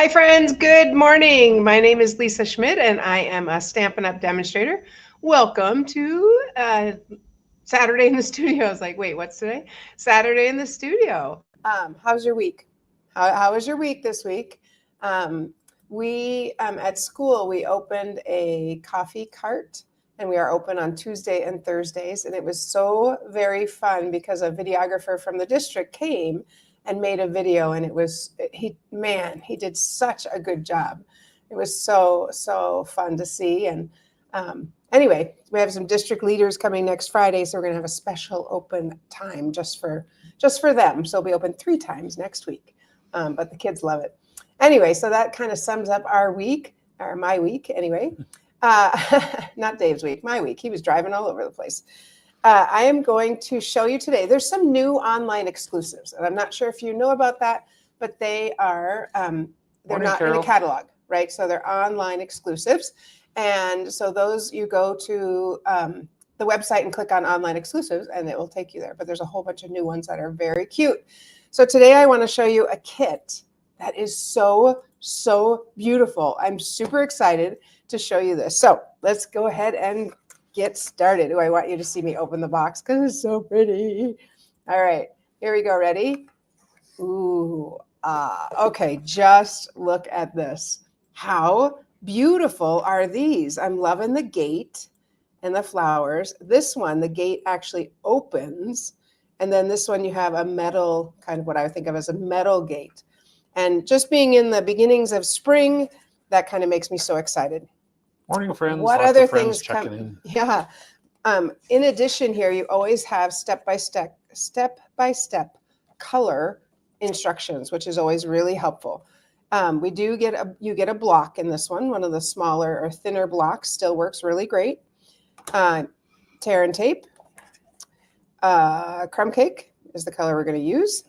Hi, friends. Good morning. My name is Lisa Schmidt, and I am a Stampin' Up! Demonstrator. Welcome to Saturday in the studio. I was like, wait, what's today? Saturday in the studio. How's your week? How was your week this week? We at school, we opened a coffee cart, and we are open on Tuesday and Thursdays. And it was so very fun because a videographer from the district came and made a video, and he did such a good job. It was so fun to see. And anyway, we have some district leaders coming next Friday, so we're gonna have a special open time just for them. So it'll be open 3 times next week, but the kids love it. Anyway, so that kind of sums up our week, or my week anyway. Not Dave's week, my week. He was driving all over the place. I am going to show you today, there's some new online exclusives, and I'm not sure if you know about that, but they are, they're not in the catalog, right? So they're online exclusives. And so those, you go to the website and click on online exclusives and it will take you there. But there's a whole bunch of new ones that are very cute. So today I want to show you a kit that is so beautiful. I'm super excited to show you this. So let's go ahead and get started. I want you to see me open the box because it's so pretty. All right, here we go. Ready? Ooh, okay, just look at this. How beautiful are these? I'm loving the gate and the flowers. This one, the gate actually opens. And then this one, you have a metal, kind of what I would think of as a metal gate. And just being in the beginnings of spring, that kind of makes me so excited. Morning, friends. What Lots other of friends things checking come? in. Yeah. In addition, here you always have step by step color instructions, which is always really helpful. We do get you get a block in this one. One of the smaller or thinner blocks still works really great. Tear and tape. Crumb cake is the color we're going to use.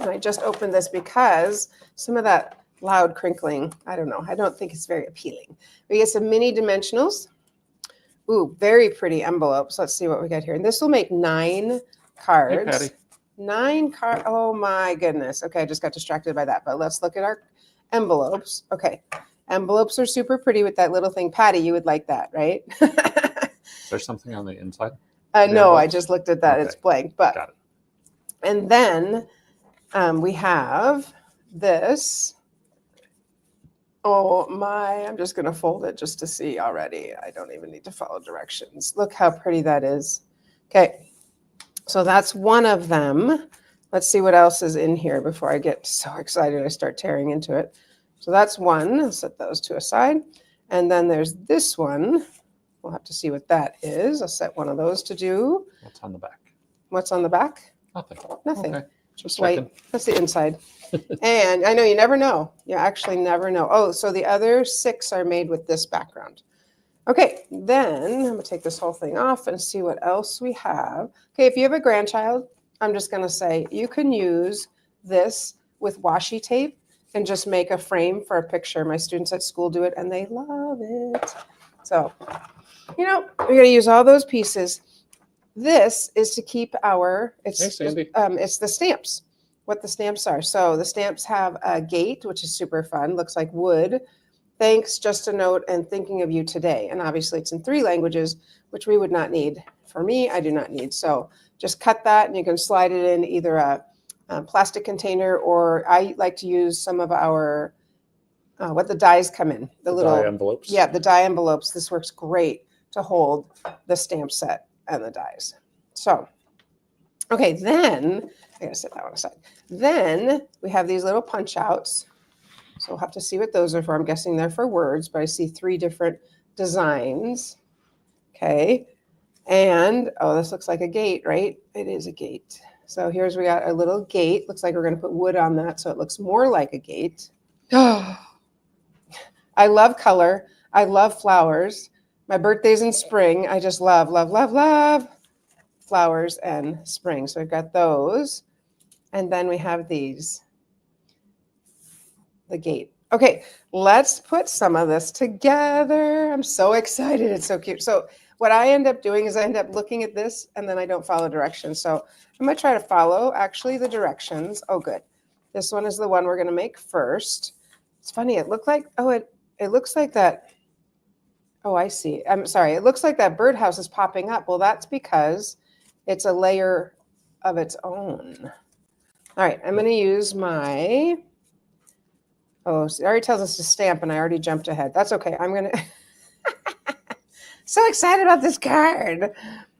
And I just opened this because some of that loud crinkling, I don't know. I don't think it's very appealing. We get some mini dimensionals. Ooh, very pretty envelopes. Let's see what we got here. And this will make 9 cards. Hey, Patty. 9 cards. Oh my goodness. Okay, I just got distracted by that. But let's look at our envelopes. Okay, envelopes are super pretty with that little thing. Patty, you would like that, right? Is there something on the inside? No, envelopes? I just looked at that. Okay. It's blank. But got it. And then we have this. Oh my, I'm just going to fold it just to see already. I don't even need to follow directions. Look how pretty that is. Okay, so that's one of them. Let's see what else is in here before I get so excited I start tearing into it. So that's one. I'll set those 2 aside. And then there's this one. We'll have to see what that is. I'll set one of those to do. What's on the back? What's on the back? Nothing. Nothing. Okay. Just white. That's the inside. And I know you never know. You actually never know. Oh, so the other 6 are made with this background. Okay, then I'm going to take this whole thing off and see what else we have. Okay, if you have a grandchild, I'm just going to say you can use this with washi tape and just make a frame for a picture. My students at school do it and they love it. So, you know, we're going to use all those pieces. This is to keep our, Hey, Sandy. it's the stamps, what the stamps are. So the stamps have a gate, which is super fun, looks like wood. Thanks, just a note, and thinking of you today. And obviously it's in 3 languages, which we would not need. For me, I do not need. So just cut that and you can slide it in either a plastic container, or I like to use some of our, what the dies come in. The little die envelopes. Yeah, the die envelopes. This works great to hold the stamp set and the dies. So, okay, then I gotta set that one aside. Then we have these little punch outs. So we'll have to see what those are for. I'm guessing they're for words, but I see 3 different designs. Okay, and oh, this looks like a gate, right? It is a gate. So we got a little gate. Looks like we're gonna put wood on that so it looks more like a gate. Oh, I love color. I love flowers. My birthday's in spring. I just love flowers and spring. So we've got those. And then we have these, the gate. Okay, let's put some of this together. I'm so excited. It's so cute. So what I end up doing is I end up looking at this and then I don't follow directions. So I'm going to try to follow actually the directions. Oh, good. This one is the one we're going to make first. It's funny. It looked like, it looks like that. Oh, I see. I'm sorry. It looks like that birdhouse is popping up. Well, that's because it's a layer of its own. All right, I'm going to use my, oh, so it already tells us to stamp and I already jumped ahead. That's okay. I'm going to, so excited about this card.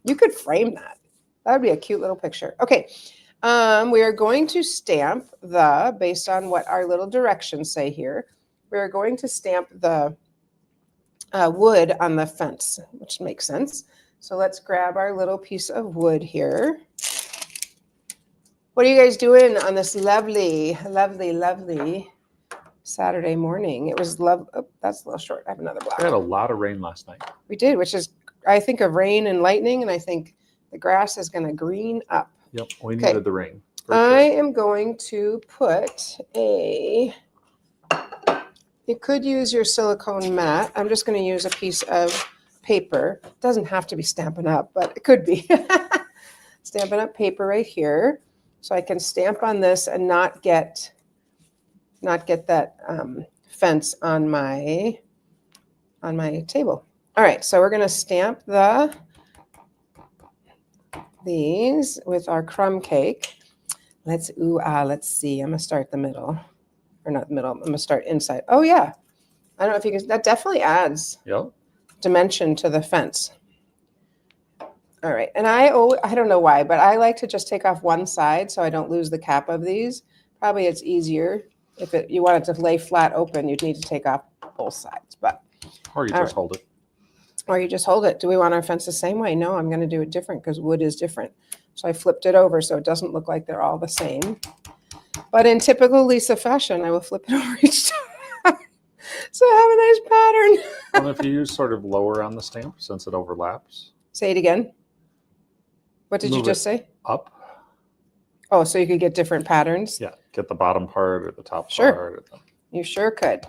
You could frame that. That would be a cute little picture. Okay, we are going to stamp based on what our little directions say here, we are going to stamp the wood on the fence, which makes sense. So let's grab our little piece of wood here. What are you guys doing on this lovely, lovely, lovely Saturday morning? It was love. Oh, that's a little short. I have another block. We had a lot of rain last night. We did, which is, I think of rain and lightning, and I think the grass is going to green up. Yep, we Okay. needed the rain. for I sure. am going to put you could use your silicone mat. I'm just going to use a piece of paper. It doesn't have to be Stampin' Up, but it could be. Stampin' Up paper right here. So I can stamp on this and not get that fence on my table. All right, so we're going to stamp these with our crumb cake. Let's see. I'm going to start the middle. Or not the middle. I'm going to start inside. Oh, yeah. I don't know if you can. That definitely adds Yep. dimension to the fence. All right. And I don't know why, but I like to just take off one side so I don't lose the cap of these. Probably it's easier. If you want it to lay flat open, you'd need to take off both sides. But Or you All just hold it. Or you just hold it. Do we want our fence the same way? No, I'm going to do it different because wood is different. So I flipped it over so it doesn't look like they're all the same. But in typical Lisa fashion, I will flip it over each time. So I have a nice pattern. Well, if you use sort of lower on the stamp, since it overlaps, Say it again. What did you Move just it. say? up. Oh, so you could get different patterns? Yeah, get the bottom part or the top Sure. part. Or You sure could.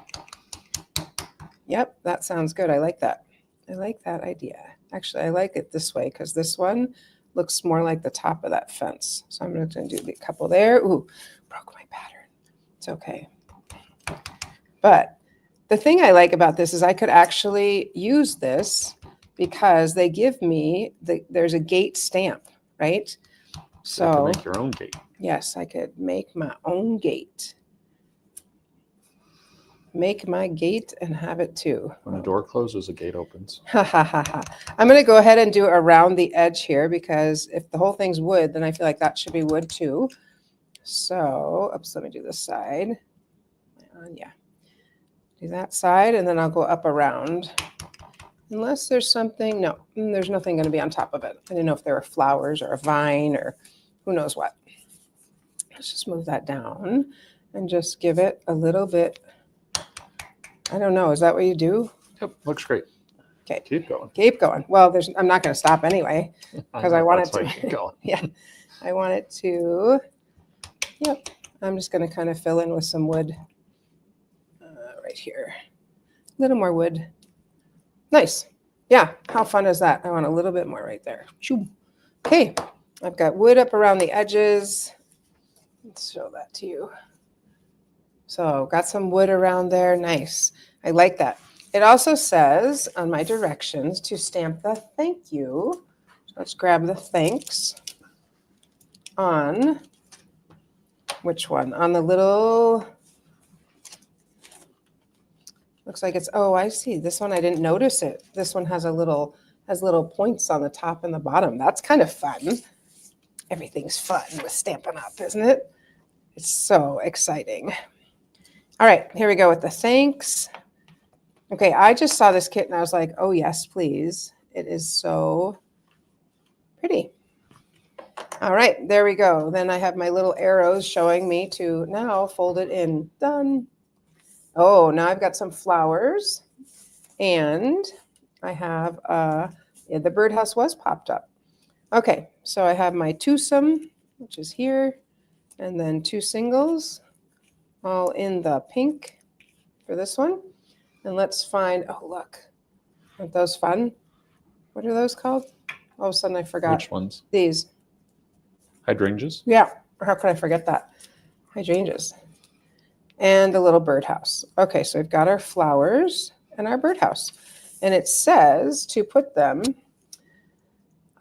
Yep, that sounds good. I like that. I like that idea. Actually, I like it this way because this one looks more like the top of that fence. So I'm going to do a couple there. Ooh, broke my pattern. It's okay. But the thing I like about this is I could actually use this because they give me, there's a gate stamp, right? you can So make your own gate. yes, I could make my own gate. Make my gate and have it too. When a door closes, a gate opens. Ha ha ha ha. I'm going to go ahead and do around the edge here because if the whole thing's wood, then I feel like that should be wood too. So, oops, let me do this side. Yeah. Do that side and then I'll go up around. Unless there's something, no, there's nothing going to be on top of it. I didn't know if there were flowers or a vine or who knows what. Let's just move that down and just give it a little bit. I don't know. Is that what you do? Yep, looks great. Okay. Keep going. Keep going. Well, I'm not going to stop anyway. 'Cause I want That's it why to- you keep going. Yeah. I want it to, yep. I'm just going to kind of fill in with some wood right here. A little more wood. Nice. Yeah. How fun is that? I want a little bit more right there. Shoo. Okay. I've got wood up around the edges. Let's show that to you. So got some wood around there. Nice. I like that. It also says on my directions to stamp the thank you. So let's grab the thanks on which one? On the little, looks like it's, oh, I see. This one, I didn't notice it. This one has little points on the top and the bottom. That's kind of fun. Everything's fun with Stampin' Up, isn't it? It's so exciting. All right, here we go with the thanks. Okay, I just saw this kit and I was like, oh yes, please. It is so pretty. All right, there we go. Then I have my little arrows showing me to now fold it in. Done. Oh, now I've got some flowers and I have, the birdhouse was popped up. Okay, so I have my twosome, which is here, and then two singles, all in the pink for this one. And let's find, oh, look, aren't those fun? What are those called? All of a sudden I forgot. Which ones? These. Hydrangeas? Yeah, how could I forget that? Hydrangeas. and a little birdhouse. Okay, so we've got our flowers and our birdhouse. And it says to put them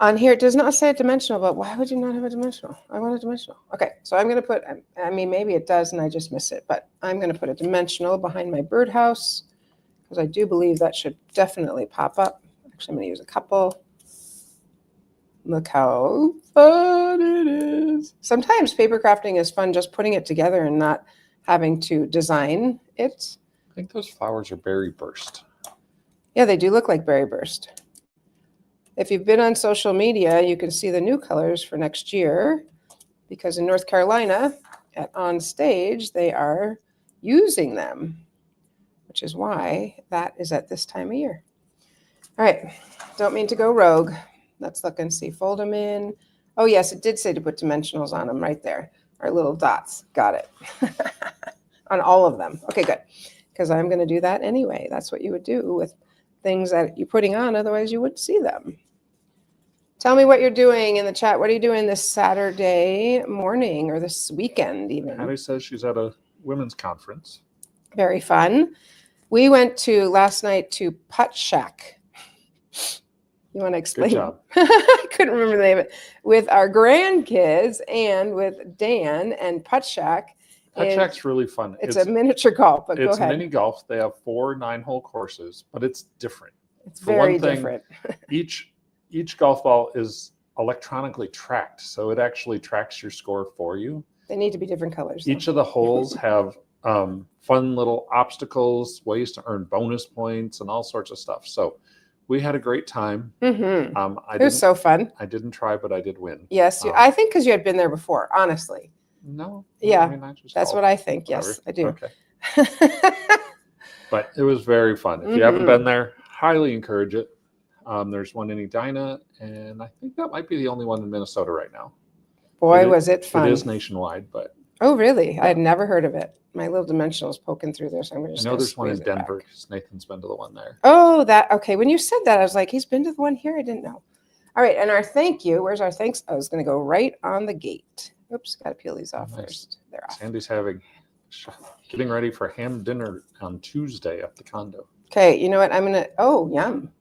on here. It does not say a dimensional, but why would you not have a dimensional? I want a dimensional. Okay, so I'm going to put, I mean, maybe it does and I just miss it, but I'm going to put a dimensional behind my birdhouse because I do believe that should definitely pop up. Actually, I'm going to use a couple. Look how fun it is. Sometimes paper crafting is fun just putting it together and not having to design it. I think those flowers are berry burst. Yeah, they do look like berry burst. If you've been on social media, you can see the new colors for next year because in North Carolina at On Stage, they are using them, which is why that is at this time of year. All right, don't mean to go rogue. Let's look and see, fold them in. Oh yes, it did say to put dimensionals on them right there. Our little dots, got it. On all of them, okay, good. Because I'm gonna do that anyway. That's what you would do with things that you're putting on, otherwise you wouldn't see them. Tell me what you're doing in the chat. What are you doing this Saturday morning or this weekend even? Patty says she's at a women's conference. Very fun. We went to last night to Putt Shack. You want to explain? Good job. I couldn't remember the name of it. With our grandkids and with Dan and Putt Shack. Putt Shack's really fun. It's a miniature golf, but go It's ahead. mini golf. They have 4 9-hole courses, but it's different. It's For very one thing, different. Each golf ball is electronically tracked, so it actually tracks your score for you. They need to be different colors. though. Each of the holes have fun little obstacles, ways to earn bonus points, and all sorts of stuff. So we had a great time. Mhm. I It was so fun. I didn't try, but I did win. Yes, I think because you had been there before, honestly. No. Yeah, I just That's what golfed. I think. Yes, I do. Okay. But it was very fun. If you haven't Mhm. been there, highly encourage it. There's one in Edina, and I think that might be the only one in Minnesota right now. Boy, It is- was it fun. It is nationwide, but Oh, really? I had never heard of it. My little dimensional is poking through there, so I'm I just know gonna there's one in squeeze it back. Denver because Nathan's been to the one there. Oh, that okay. When you said that, I was like, he's been to the one here. I didn't know. All right, and our thank you. Where's our thanks? I was going to go right on the gate. Oops, got to peel these off Nice. first. They're off. Sandy's getting ready for ham dinner on Tuesday at the condo. Okay, you know what? I'm gonna. Oh, yum.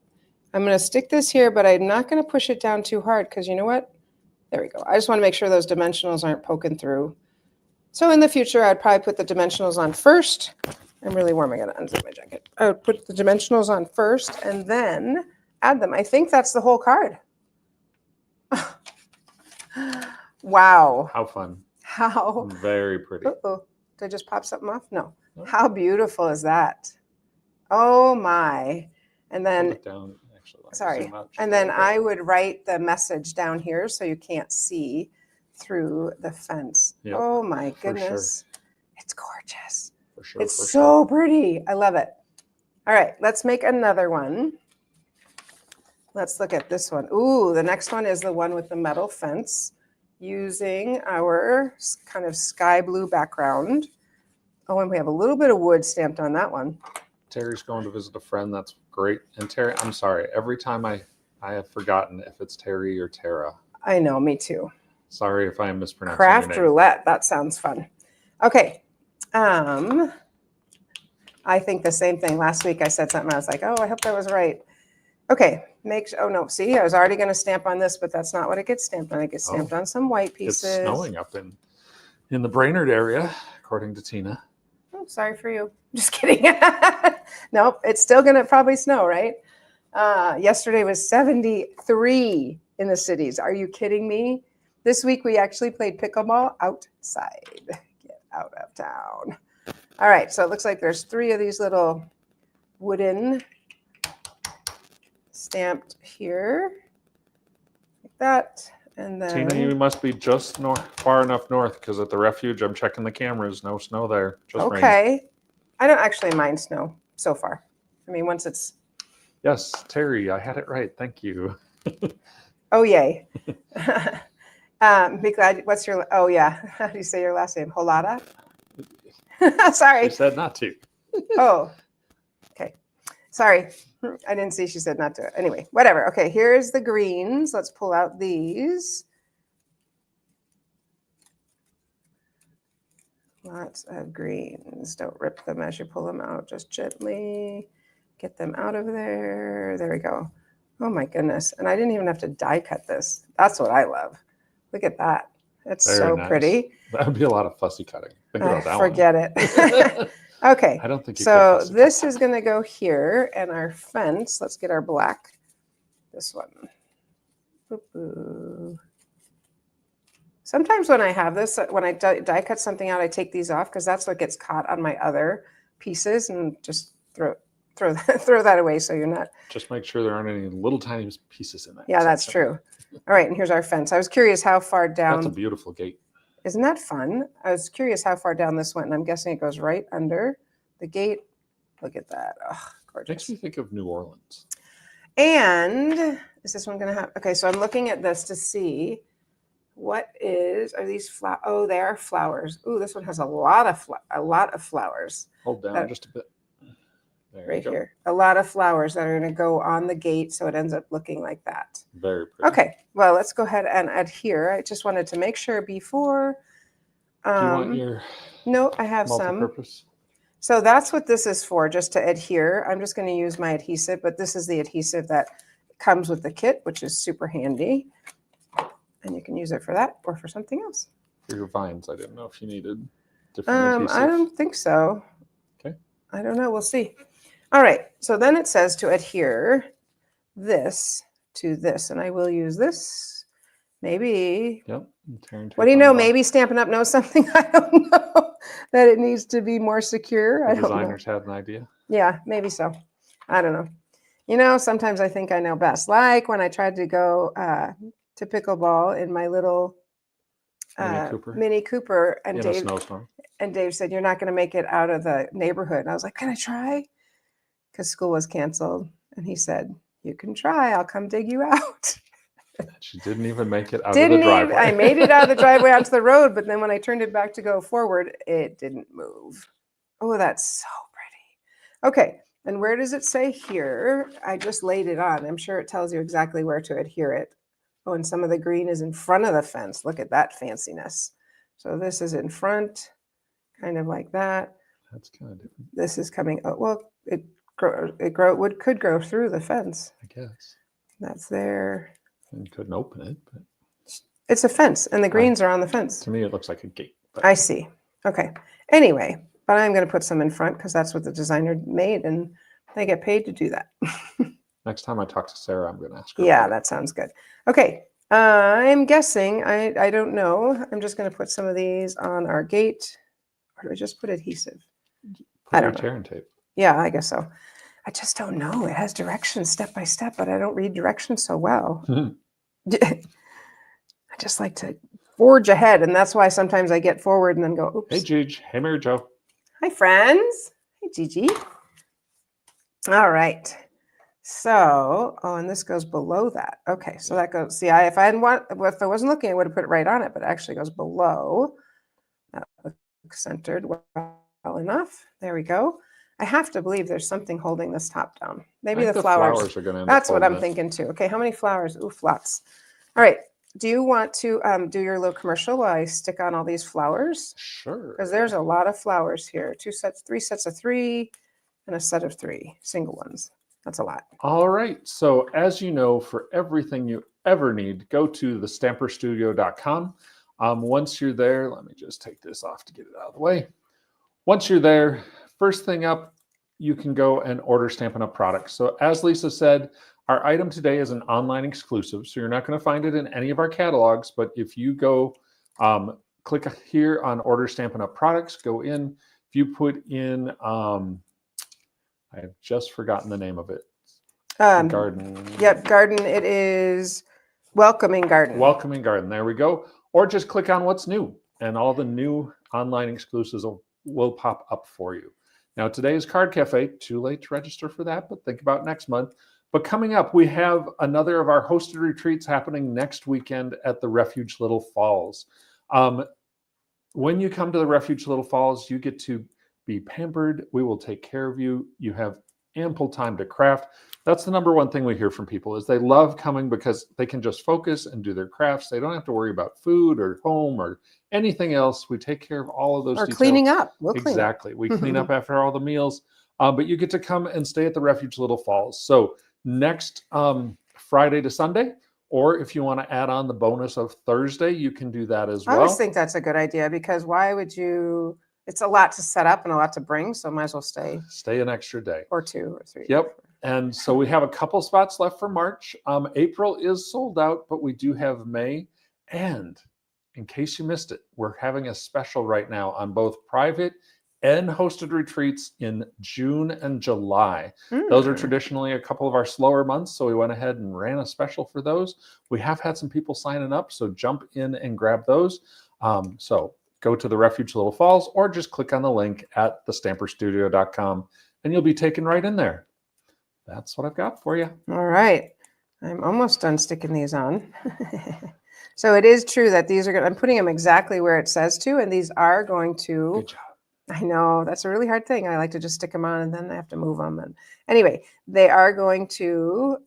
I'm gonna stick this here, but I'm not gonna push it down too hard because you know what? There we go. I just want to make sure those dimensionals aren't poking through. So in the future, I'd probably put the dimensionals on first. I'm really warm. I gotta unzip my jacket. I would put the dimensionals on first and then add them. I think that's the whole card. Wow. How fun. How? Very pretty. Uh-oh. Did I just pop something off? No. No. How beautiful is that? Oh my. And Hold then, it down. Actually, let me sorry. zoom out just and a then little bit. I would write the message down here so you can't see through the fence. Yep, Oh my for sure. goodness. It's gorgeous. For sure. It's for so pretty. I love it. All right, let's make another one. Let's look at this one. Ooh, the next one is the one with the metal fence using our kind of sky blue background. Oh, and we have a little bit of wood stamped on that one. Terry's going to visit a friend. That's great. And Terry, I'm sorry. Every time I have forgotten if it's Terry or Tara. I know, me too. Sorry if I am mispronouncing Craft your name. roulette. That sounds fun. Okay. I think the same thing. Last week I said something. I was like, oh, I hope that was right. Okay. Oh no. See, I was already going to stamp on this, but that's not what it gets stamped on. It gets stamped on some white It's pieces. snowing up in the Brainerd area, according to Tina. Oh, sorry for you. Just kidding. Nope. It's still going to probably snow, right? Yesterday was 73 in the cities. Are you kidding me? This week we actually played pickleball outside. Get out of town. All right, so it looks like there's 3 of these little wooden stamped here, like that. And then Tina, you must be just far enough north because at the refuge, I'm checking the cameras. No snow there. Just rain. okay. I don't actually mind snow so far. I mean, once it's Yes, Terry, I had it right. Thank you. oh yay. Be glad. What's your? Oh yeah. How do you say your last name? Holada. You Sorry. said not to. Oh, okay. Sorry. I didn't see she said not to. Anyway, whatever. Okay, here's the greens. Let's pull out these. Lots of greens. Don't rip them as you pull them out. Just gently get them out of there. There we go. Oh my goodness. And I didn't even have to die cut this. That's what I love. Look at that. It's Very so nice. pretty. That would be a lot of fussy cutting. Think about that Forget it. Okay. I don't think you So could this is going to go here, and our fence. Let's get our black. This one. Boop, boop. Sometimes when I have this, when I die cut something out, I take these off because that's what gets caught on my other pieces, and just throw that away so you're not. Just make sure there aren't any little tiny pieces in that. Yeah, that's true. All right, and here's our fence. I was curious how far down. That's a beautiful gate. Isn't that fun? I was curious how far down this went, and I'm guessing it goes right under the gate. Look at that. Oh, gorgeous. Makes me think of New Orleans. And is this one going to have? Okay, so I'm looking at this to see are these flowers? Oh, they are flowers. Ooh, this one has a lot of flowers. Hold down just a bit. There Right you go. here. A lot of flowers that are going to go on the gate, so it ends up looking like that. Very pretty. Okay, well, let's go ahead and adhere. I just wanted to make sure before. Do you want your No, I have some. multi-purpose? So that's what this is for, just to adhere. I'm just going to use my adhesive, but this is the adhesive that comes with the kit, which is super handy. And you can use it for that or for something else. For your vines, I didn't know if you needed different adhesive. I don't think so. Okay. I don't know. We'll see. All right. So then it says to adhere this to this, and I will use this. Maybe. Yep. What do you know? Maybe Stampin' Up! Knows something. I don't know that it needs to be more secure. I The don't know. designers had an idea. Yeah, maybe so. I don't know. You know, sometimes I think I know best. Like when I tried to go to pickleball in my little Mini Cooper, and In a snowstorm. Dave said, "You're not going to make it out of the neighborhood." And I was like, "Can I try?" Because school was canceled. And he said, "You can try. I'll come dig you out." She didn't even make it out of the driveway. I made it out of the driveway onto the road, but then when I turned it back to go forward, it didn't move. Oh, that's so pretty. Okay, and where does it say here? I just laid it on. I'm sure it tells you exactly where to adhere it. Oh, and some of the green is in front of the fence. Look at that fanciness. So this is in front, kind of like that. That's kind of different. This is coming. Oh, well, could grow through the fence. I guess. That's there. And you couldn't open it, but It's a fence, and the greens are on the fence. to me it looks like a gate. But I see. Okay. Anyway, but I'm going to put some in front because that's what the designer made, and they get paid to do that. next time I talk to Sarah, I'm going to ask her. Yeah, that sounds good. Okay. I'm guessing, I don't know. I'm just going to put some of these on our gate. Or do I just put adhesive? I don't know. Tear and tape. Yeah, I guess so. I just don't know. It has directions step by step, but I don't read directions so well. I just like to forge ahead, and that's why sometimes I get forward and then go, oops. Hey, Gigi. Hey, Mary Jo. Hi, friends. Hey, Gigi. All right. So, oh, and this goes below that. Okay, so that goes, see, if I wasn't looking, I would have put it right on it, but it actually goes below. That looks centered well enough. There we go. I have to believe there's something holding this top down. Maybe the flowers. are going to. That's what I'm thinking too. Okay, how many flowers? Oof, lots. All right. Do you want to do your little commercial while I stick on all these flowers? Sure. Because there's a lot of flowers here. 3 sets of 3, and a set of 3 single ones. That's a lot. All right. So as you know, for everything you ever need, go to thestamperstudio.com. Once you're there, let me just take this off to get it out of the way. Once you're there, first thing up, you can go and order Stampin' Up! Products. So as Lisa said, our item today is an online exclusive, so you're not going to find it in any of our catalogs, but if you go click here on Order Stampin' Up! Products, go in. If you put in, I have just forgotten the name of it. Garden. Yep, garden. It is Welcoming Garden. Welcoming Garden. There we go. Or just click on what's new, and all the new online exclusives will pop up for you. Now, today is Card Cafe. Too late to register for that, but think about next month. But coming up, we have another of our hosted retreats happening next weekend at the Refuge Little Falls. When you come to the Refuge Little Falls, you get to be pampered. We will take care of you. You have ample time to craft. That's the number one thing we hear from people is they love coming because they can just focus and do their crafts. They don't have to worry about food or home or anything else. We take care of all of those Or details. cleaning up. We'll clean up. Exactly. We clean up after all the meals, but you get to come and stay at the Refuge Little Falls. So next Friday to Sunday, or if you want to add on the bonus of Thursday, you can do that as I well. always think that's a good idea because why would you? It's a lot to set up and a lot to bring, so might as well Stay an extra day. or 2 or 3. Yep. And so we have a couple spots left for March. April is sold out, but we do have May. And in case you missed it, we're having a special right now on both private and hosted retreats in June and July. Those are traditionally a couple of our slower months, so we went ahead and ran a special for those. We have had some people signing up, so jump in and grab those. So go to the Refuge Little Falls or just click on the link at thestamperstudio.com and you'll be taken right in there. That's what I've got for you. All right. I'm almost done sticking these on. So it is true that these are going to, I'm putting them exactly where it says to, and these are going to, Good job. I know that's a really hard thing. I like to just stick them on and then I have to move them. And anyway, they are going to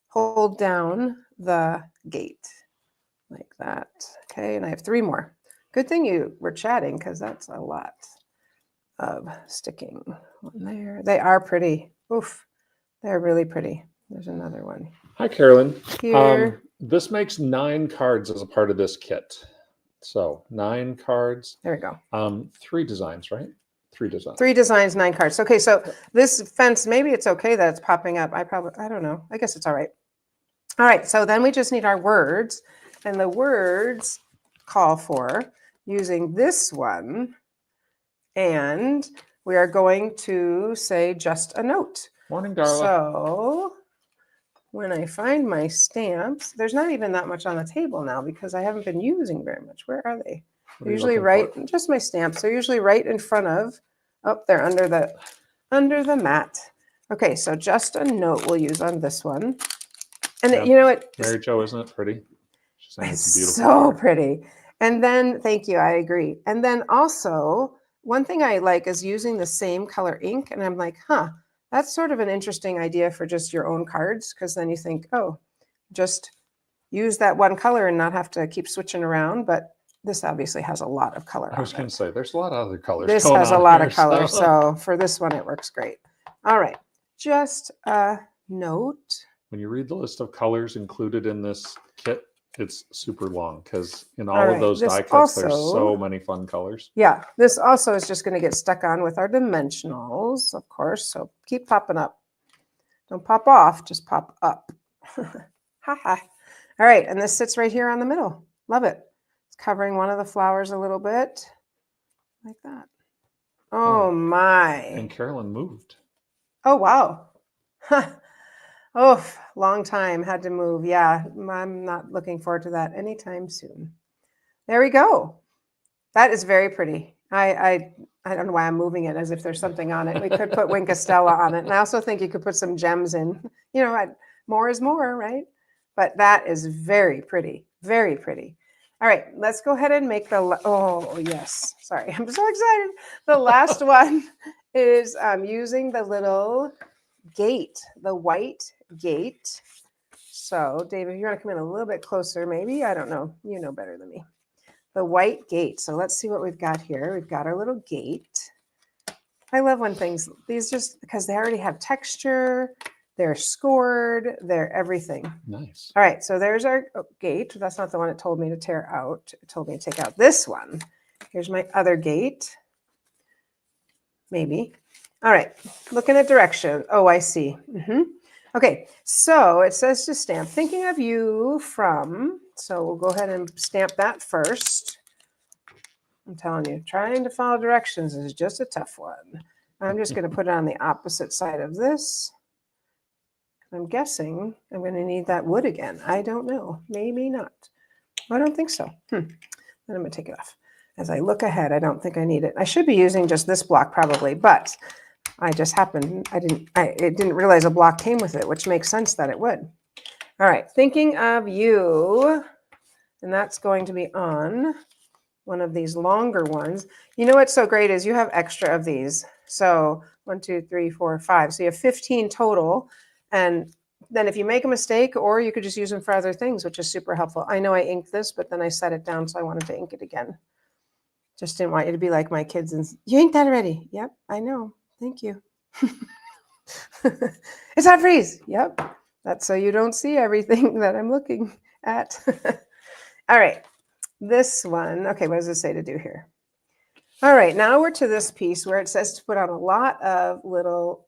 hold down the gate like that. Okay. And I have 3 more. Good thing you were chatting because that's a lot of sticking. One there. They are pretty. Oof. They're really pretty. There's another one Hi, Carolyn. here. This makes 9 cards as a part of this kit. So 9 cards. There we go. 3 designs, right? 3 designs. 3 designs, 9 cards. Okay, so this fence, maybe it's okay that it's popping up. I don't know. I guess it's all right. All right, so then we just need our words. And the words call for using this one. And we are going to say just a note. Morning, Darla. So when I find my stamps, there's not even that much on the table now because I haven't been using very much. Where are they? What are you Usually looking right, for? just my stamps. They're usually right in front of, oh, they're under the mat. Okay, so just a note we'll use on this one. And Yeah. you know what? Mary Jo, isn't it pretty? She's saying It's it's a beautiful so card. pretty. And then, thank you, I agree. And then also, one thing I like is using the same color ink. And I'm like, that's sort of an interesting idea for just your own cards. Because then you think, oh, just use that one color and not have to keep switching around. But this obviously has a lot of color. I was going to say, there's a lot of other colors. This going has a on lot here, of color. So for this one, it works great. All right. Just a note. When you read the list of colors included in this kit, it's super long because in all All of right, those this die cuts, there's also- so many fun colors. Yeah, this also is just going to get stuck on with our dimensionals, of course. So keep popping up. Don't pop off, just pop up. Ha ha. All right, and this sits right here on the middle. Love it. It's covering one of the flowers a little bit, like that. Oh my. And Carolyn moved. Oh, wow. Oh, long time. Had to move. Yeah, I'm not looking forward to that anytime soon. There we go. That is very pretty. I don't know why I'm moving it as if there's something on it. We could put Wink Estella on it. And I also think you could put some gems in. You know, more is more, right? But that is very pretty. Very pretty. All right, let's go ahead and make the, oh, yes. Sorry, I'm so excited. The last one is using the little gate, the white gate. So, David, if you want to come in a little bit closer, maybe, I don't know. You know better than me. The white gate. So let's see what we've got here. We've got our little gate. I love when these just, because they already have texture, they're scored, they're everything. Nice. All right, so there's our gate. That's not the one it told me to tear out. It told me to take out this one. Here's my other gate. Maybe. All right, looking at direction. Oh, I see. Okay, so it says to stamp. Thinking of you from, so we'll go ahead and stamp that first. I'm telling you, trying to follow directions is just a tough one. I'm just going to put it on the opposite side of this. I'm guessing I'm going to need that wood again. I don't know. Maybe not. I don't think so. Then I'm going to take it off. As I look ahead, I don't think I need it. I should be using just this block probably, but I just happened, I didn't realize a block came with it, which makes sense that it would. All right, thinking of you, and that's going to be on one of these longer ones. You know what's so great is you have extra of these. So 1, 2, 3, 4, 5. So you have 15 total. And then if you make a mistake, or you could just use them for other things, which is super helpful. I know I inked this, but then I set it down, so I wanted to ink it again. Just didn't want you to be like my kids and you inked that already. Yep, I know. Thank you. It's hot freeze. Yep. That's so you don't see everything that I'm looking at. All right. This one. Okay, what does it say to do here? All right, now we're to this piece where it says to put on a lot of little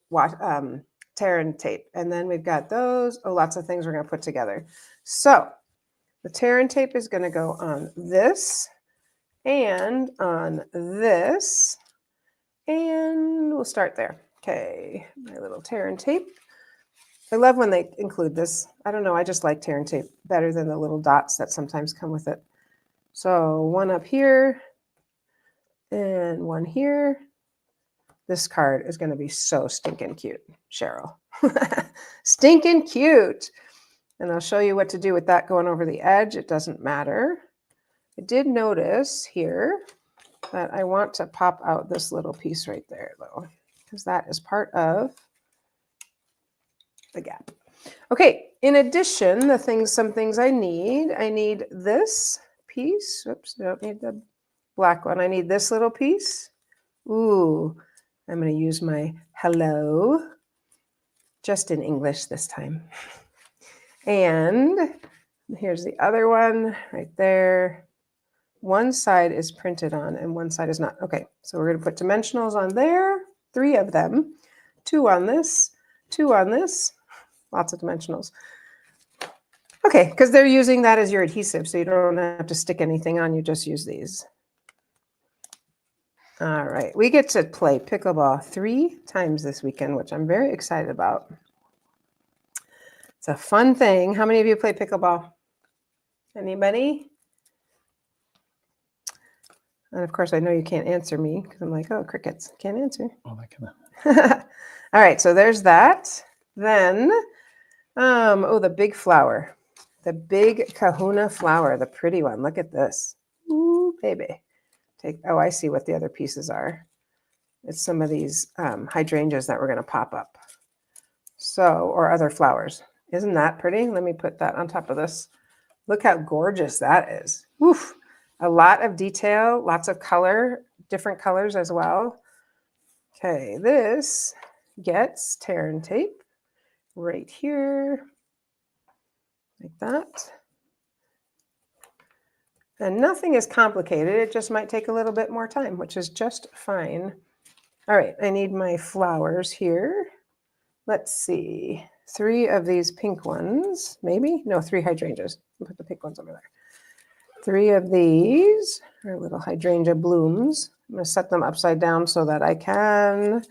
tear and tape. And then we've got those. Oh, lots of things we're going to put together. So the tear and tape is going to go on this and on this. And we'll start there. Okay, my little tear and tape. I love when they include this. I don't know, I just like tear and tape better than the little dots that sometimes come with it. So one up here and one here. This card is going to be so stinking cute, Cheryl. Stinking cute. And I'll show you what to do with that going over the edge. It doesn't matter. I did notice here that I want to pop out this little piece right there, though, because that is part of the gap. Okay, in addition, some things I need this piece. Oops, I don't need the black one. I need this little piece. Ooh, I'm going to use my hello, just in English this time. And here's the other one right there. One side is printed on and one side is not. Okay, so we're going to put dimensionals on there, 3 of them, 2 on this, 2 on this, lots of dimensionals. Okay, because they're using that as your adhesive, so you don't have to stick anything on, you just use these. All right, we get to play pickleball 3 times this weekend, which I'm very excited about. It's a fun thing. How many of you play pickleball? Anybody? And of course, I know you can't answer me because I'm like, oh, crickets, can't answer. Oh, that kind of. All right, so there's that. Then, oh, the big flower, the big kahuna flower, the pretty one. Look at this. Ooh, baby. Oh, I see what the other pieces are. It's some of these hydrangeas that we're going to pop up. So, or other flowers. Isn't that pretty? Let me put that on top of this. Look how gorgeous that is. Oof. A lot of detail, lots of color, different colors as well. Okay, this gets tear and tape right here, like that. And nothing is complicated. It just might take a little bit more time, which is just fine. All right, I need my flowers here. Let's see, 3 of these pink ones, maybe? No, 3 hydrangeas. I'll put the pink ones over there. 3 of these are little hydrangea blooms. I'm going to set them upside down so that I can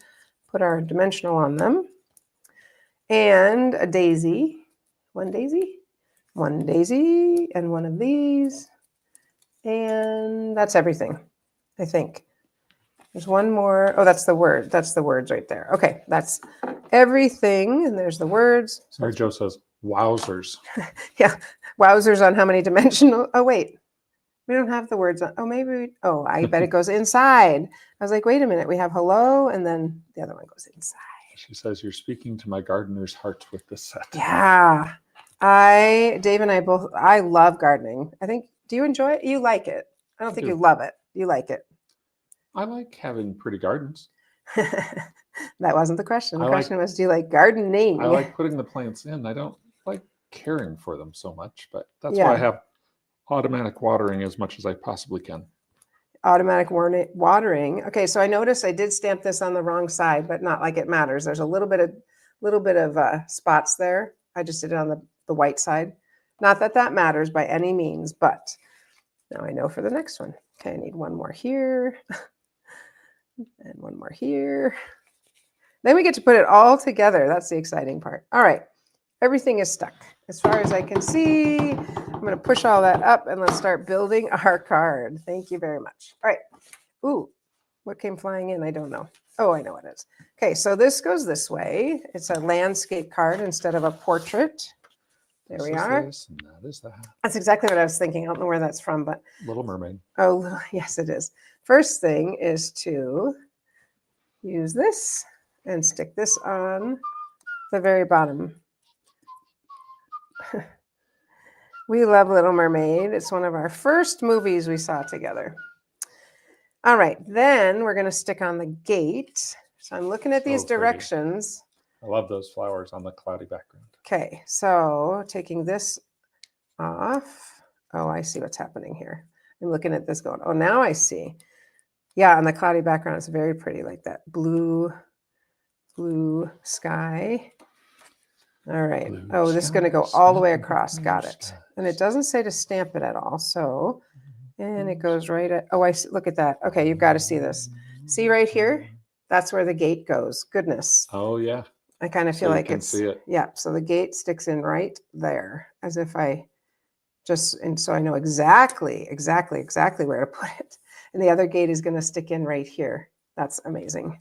put our dimensional on them. And a daisy. One daisy, and one of these. And that's everything, I think. There's one more. Oh, that's the word. That's the words right there. Okay, that's everything. And there's the words. Sorry, Joe says, wowzers. Yeah, wowzers on how many dimensional. Oh, wait. We don't have the words on. Oh, maybe. Oh, I bet it goes inside. I was like, wait a minute. We have hello, and then the other one goes inside. She says, you're speaking to my gardener's heart with this set. Yeah. Dave and I both, I love gardening. I think, do you enjoy it? You like it. I don't think you love it. You like it. I like having pretty gardens. That wasn't the question. The question was, do you like gardening? I like putting the plants in. I don't like caring for them so much, but that's why I have automatic watering as much as I possibly can. Automatic watering. Okay, so I noticed I did stamp this on the wrong side, but not like it matters. There's a little bit of spots there. I just did it on the white side. Not that that matters by any means, but now I know for the next one. Okay, I need one more here and one more here. Then we get to put it all together. That's the exciting part. All right, everything is stuck. As far as I can see, I'm going to push all that up and let's start building our card. Thank you very much. All right. Ooh, what came flying in? I don't know. Oh, I know what it is. Okay, so this goes this way. It's a landscape card instead of a portrait. There we are. This and that is that. That's exactly what I was thinking. I don't know where that's from, but. Little Mermaid. Oh, yes, it is. First thing is to use this and stick this on the very bottom. We love Little Mermaid. It's one of our first movies we saw together. All right, then we're going to stick on the gate. So I'm looking at these So pretty. directions. I love those flowers on the cloudy background. Okay, so taking this off. Oh, I see what's happening here. I'm looking at this going, oh, now I see. Yeah, on the cloudy background, it's very pretty, like that blue sky. All right. Blue Oh, this is going to go all the way across. Got it. And it doesn't say to stamp it at all. So, and it goes right at, oh, I see, look at that. Okay, you've got to see this. See right here? That's where the gate goes. Goodness. Oh, yeah. I kind of So feel you like can it's, see it. yeah. So the gate sticks in right there as if I just, and so I know exactly where to put it. And the other gate is going to stick in right here. That's amazing.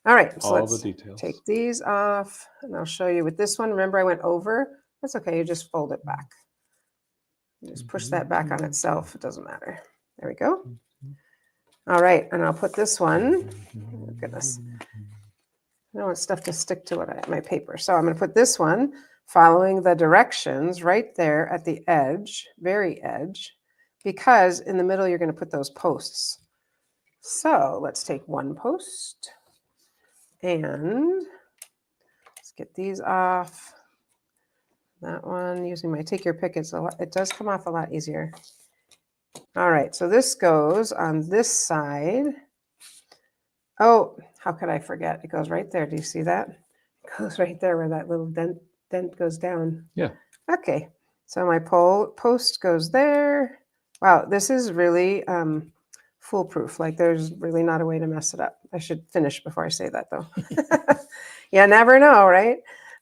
All right, so All the let's details. take these off and I'll show you with this one. Remember I went over? That's okay, you just fold it back. You just push that back on itself, it doesn't matter. There we go. All right, and I'll put this one, oh goodness. I don't want stuff to stick to my paper. So I'm gonna put this one following the directions right there at the edge, very edge, because in the middle you're gonna put those posts. So let's take one post. And let's get these off. That one using my take your pick, it does come off a lot easier. All right, so this goes on this side. Oh, how could I forget? It goes right there. Do you see that? It goes right there where that little dent goes down. Yeah. Okay, so my post goes there. Wow, this is really foolproof. Like there's really not a way to mess it up. I should finish before I say that though. You never know, right?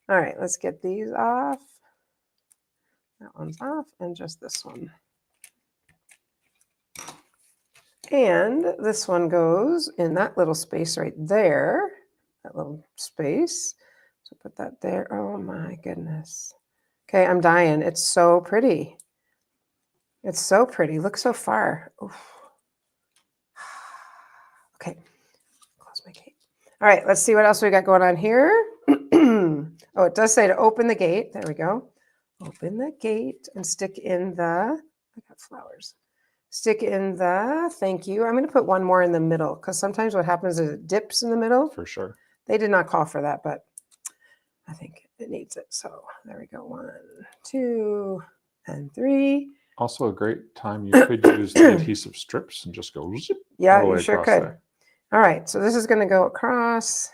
All right, let's get these off. That one's off and just this one. And this one goes in that little space right there, that little space. So put that there. Oh my goodness. Okay, I'm dying. It's so pretty. It's so pretty. Look so far. Oof. Okay, close my gate. All right, let's see what else we got going on here. Oh, it does say to open the gate. There we go. Open the gate and stick in the, I got flowers. Stick in the, thank you. I'm going to put one more in the middle because sometimes what happens is it dips in the middle. For sure. They did not call for that, but I think it needs it. So there we go. 1, 2, and 3. Also a great time you could use the adhesive strips and just go zip. Yeah, all the you way sure across could. there. All right, so this is going to go across.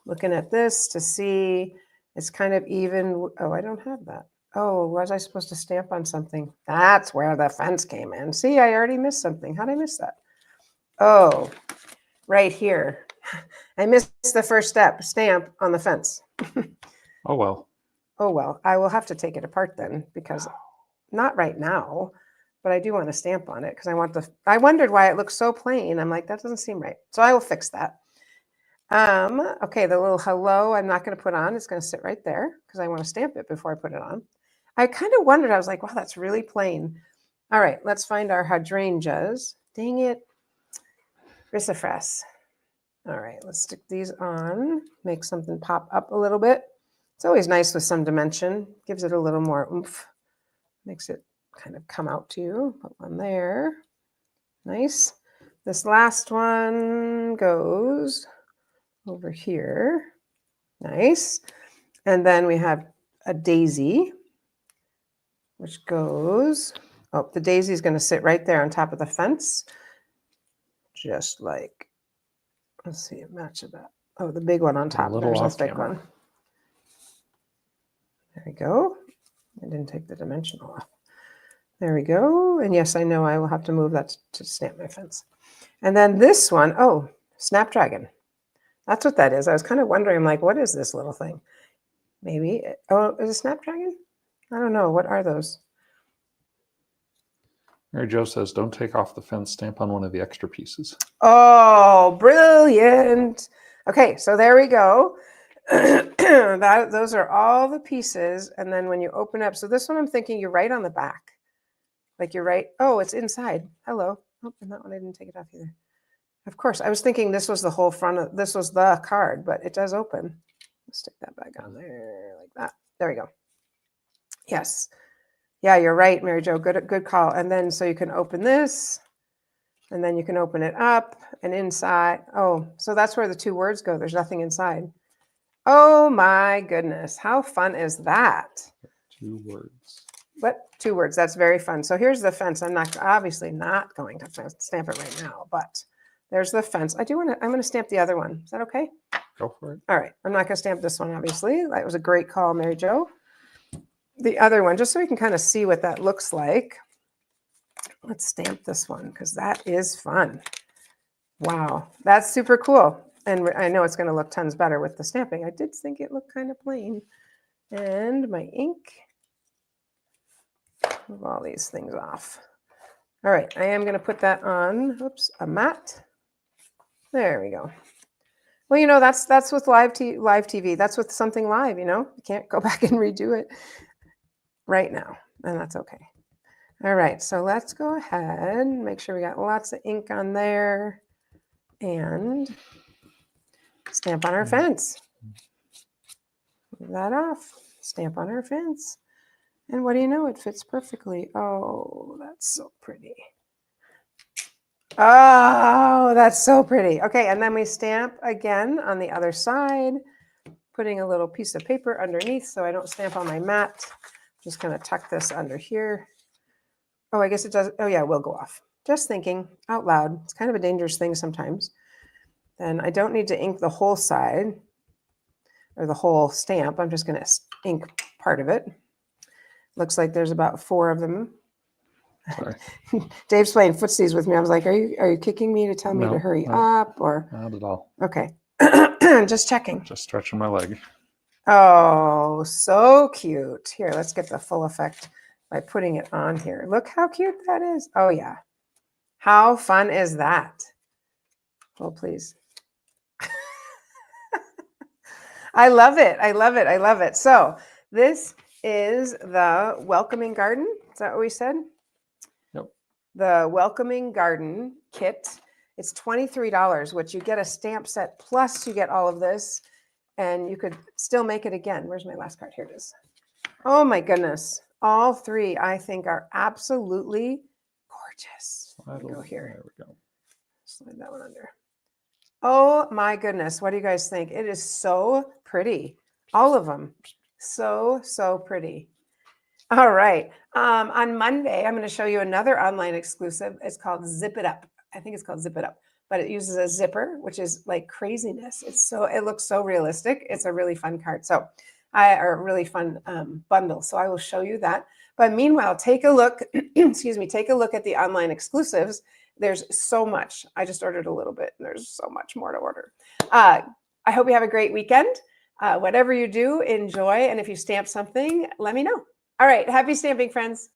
Looking at this to see it's kind of even. Oh, I don't have that. Oh, was I supposed to stamp on something? That's where the fence came in. See, I already missed something. How did I miss that? Oh, right here. I missed the first step, stamp on the fence. Oh, well. Oh, well, I will have to take it apart then because not right now, but I do want to stamp on it because I wondered why it looks so plain. I'm like, that doesn't seem right. So I will fix that. Okay, the little hello I'm not going to put on. It's going to sit right there because I want to stamp it before I put it on. I kind of wondered. I was like, wow, that's really plain. All right, let's find our hydrangeas. Dang it. Risifras. All right, let's stick these on. Make something pop up a little bit. It's always nice with some dimension. Gives it a little more oomph. Makes it kind of come out to you. Put one there. Nice. This last one goes over here. Nice. And then we have a daisy, which goes, oh, the daisy is going to sit right there on top of the fence. Just like, let's see, match that. Oh, the big one on top. little There's off a thick camera. one. There we go. I didn't take the dimensional off. There we go. And yes, I know I will have to move that to stamp my fence. And then this one, oh, Snapdragon. That's what that is. I was kind of wondering, I'm like, what is this little thing? Maybe, oh, is it Snapdragon? I don't know. What are those? Mary Jo says, don't take off the fence, stamp on one of the extra pieces. Oh, brilliant. Okay, so there we go. Those are all the pieces. And then when you open up, so this one I'm thinking you're right on the back. Like you're right. Oh, it's inside. Hello. Oh, and that one I didn't take it off either. Of course, I was thinking this was the whole front of, this was the card, but it does open. Let's stick that back on there like that. There we go. Yes. Yeah, you're right, Mary Jo. Good call. And then so you can open this, and then you can open it up and inside. Oh, so that's where the two words go. There's nothing inside. Oh my goodness. How fun is that? 2 words. But 2 words. That's very fun. So here's the fence. I'm obviously not going to stamp it right now, but there's the fence. I'm going to stamp the other one. Is that okay? Go for it. All right. I'm not going to stamp this one, obviously. That was a great call, Mary Jo. The other one, just so we can kind of see what that looks like. Let's stamp this one because that is fun. Wow. That's super cool. And I know it's going to look tons better with the stamping. I did think it looked kind of plain. And my ink. Move all these things off. All right. I am going to put that on, oops, a mat. There we go. Well, you know, that's with live TV. That's with something live, you know. You can't go back and redo it right now, and that's okay. All right, so let's go ahead and make sure we got lots of ink on there and stamp on our fence. Move that off, stamp on our fence. And what do you know? It fits perfectly. Oh, that's so pretty. Oh, that's so pretty. Okay, and then we stamp again on the other side, putting a little piece of paper underneath so I don't stamp on my mat. Just going to tuck this under here. Oh, I guess it does. Oh, yeah, it will go off. Just thinking out loud. It's kind of a dangerous thing sometimes. Then I don't need to ink the whole side or the whole stamp. I'm just going to ink part of it. Looks like there's about 4 of them. Sorry. Dave's playing footsies with me. I was like, are you kicking me to tell me to hurry up or? Not at all. Okay. Just checking. Just stretching my leg. Oh, so cute. Here, let's get the full effect by putting it on here. Look how cute that is. Oh, yeah. How fun is that? Oh, please. I love it. I love it. I love it. So this is the Welcoming Garden. Is that what we said? Yep. The Welcoming Garden kit. It's $23, which you get a stamp set plus you get all of this. And you could still make it again. Where's my last card? Here it is. Oh my goodness. All 3, I think, are absolutely gorgeous. Go here. There we go. Slide that one under. Oh my goodness. What do you guys think? It is so pretty. All of them. So, so pretty. All right. On Monday, I'm going to show you another online exclusive. It's called Zip It Up. I think it's called Zip It Up. But it uses a zipper, which is like craziness. It looks so realistic. It's a really fun card. So a really fun bundle. So I will show you that. But meanwhile, take a look, excuse me, take a look at the online exclusives. There's so much. I just ordered a little bit and there's so much more to order. I hope you have a great weekend. Whatever you do, enjoy. And if you stamp something, let me know. All right. Happy stamping, friends.